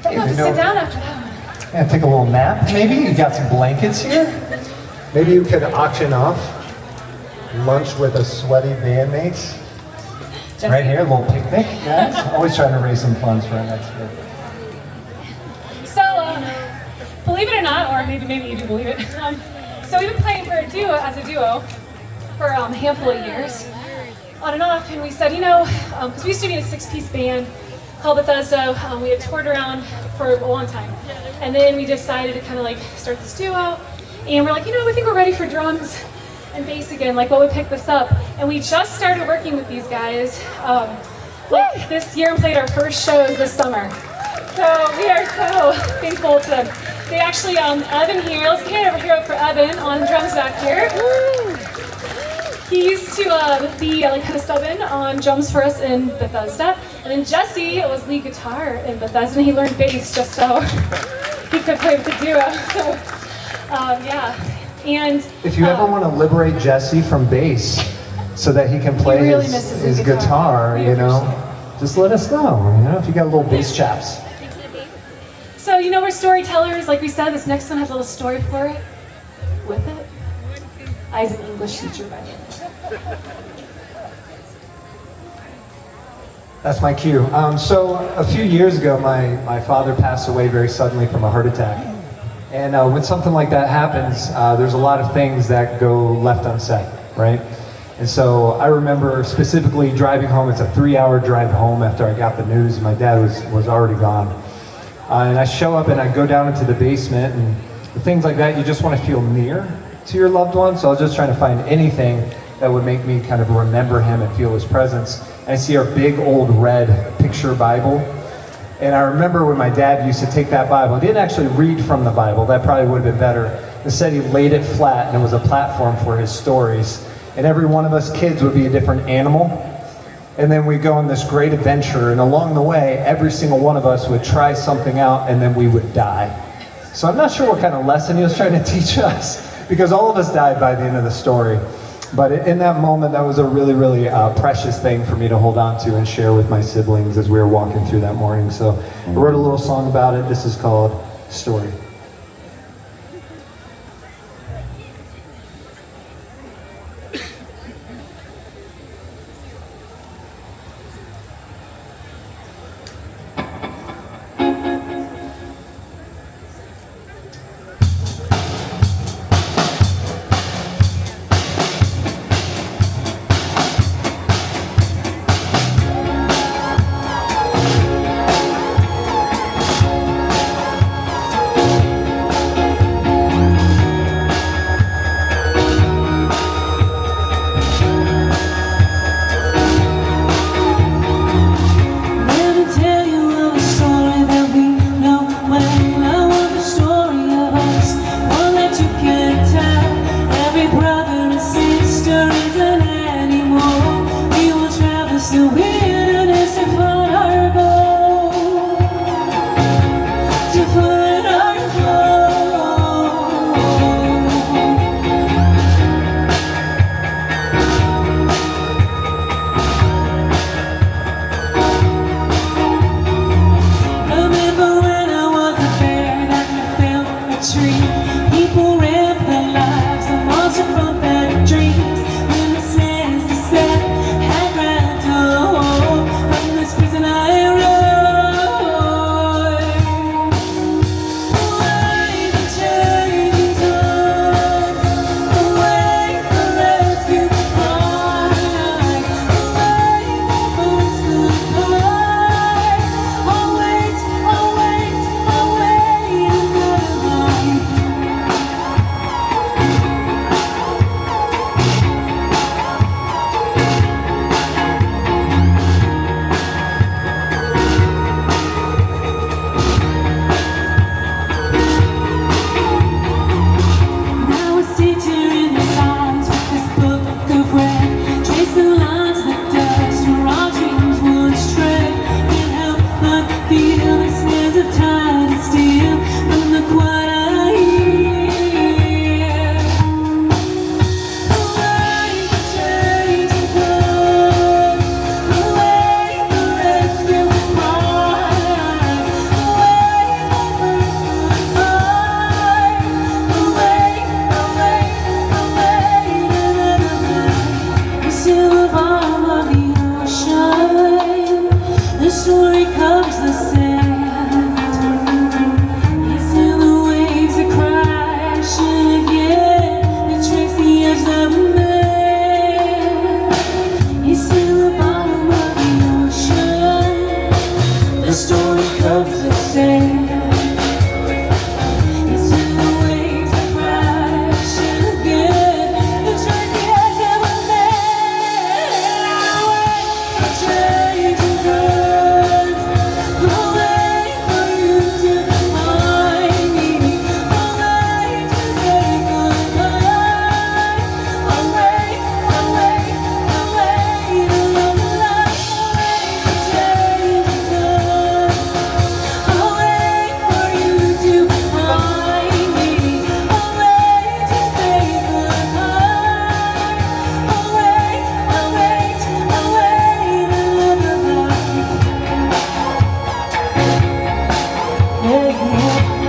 Hey, I'll you just know, sit down after that one. yeah, take a little nap, maybe? You got some blankets here? Maybe you could auction off lunch with a sweaty bandmates. Right here, a little picnic, guys. Always trying to raise some funds for our next group. So, believe it or not, or maybe you do believe it, so we've been playing as a duo for a handful of years, on and off, and we said, because we used to be in a 6-piece band called Bethesda, we had toured around for a long time, and then we decided to kind of like start this duo, and we're like, we think we're ready for drums and bass again, like what would pick this up? And we just started working with these guys this year and played our first shows this summer. So we are so thankful to them. They actually, Evan here, let's hand it over here for Evan on drums back here. He used to be kind of sub-in on drums for us in Bethesda. And then Jesse was lead guitar in Bethesda, and he learned bass just so he could play with the duo. So, yeah. And if you ever want to liberate Jesse from bass so that he can play really his guitar, just let us know, if you got a little bass chaps. So, we're storytellers. Like we said, this next one has a little story for it, with it. I was an English teacher, by the way. That's my cue. So a few years ago, my father passed away very suddenly from a heart attack. And when something like that happens, there's a lot of things that go left unsaid, right? And so I remember specifically driving home. It's a 3-hour drive home after I got the news. My dad was already gone. And I show up and I go down into the basement, and things like that, you just want to feel near to your loved one. So I was just trying to find anything that would make me kind of remember him and feel his presence. And I see our big old red picture Bible. And I remember when my dad used to take that Bible, he didn't actually read from the Bible, that probably would have been better. Instead, he laid it flat, and it was a platform for his stories. And every one of us kids would be a different animal. And then we'd go on this great adventure, and along the way, every single one of us would try something out, and then we would die. So I'm not sure what kind of lesson he was trying to teach us, because all of us died by the end of the story. But in that moment, that was a really, really precious thing for me to hold on to and share with my siblings as we were walking through that morning. So I wrote a little song about it. This is called Story. the story comes the same. It's in the waves that crash again. The train has never made. The changing turns. I'll wait for you to find me. I'll wait to say goodbye. I'll wait, I'll wait, I'll wait along the line. I'll wait for you to find me. I'll wait to say goodbye. I'll wait, I'll wait, I'll wait along the line. Yeah, yeah.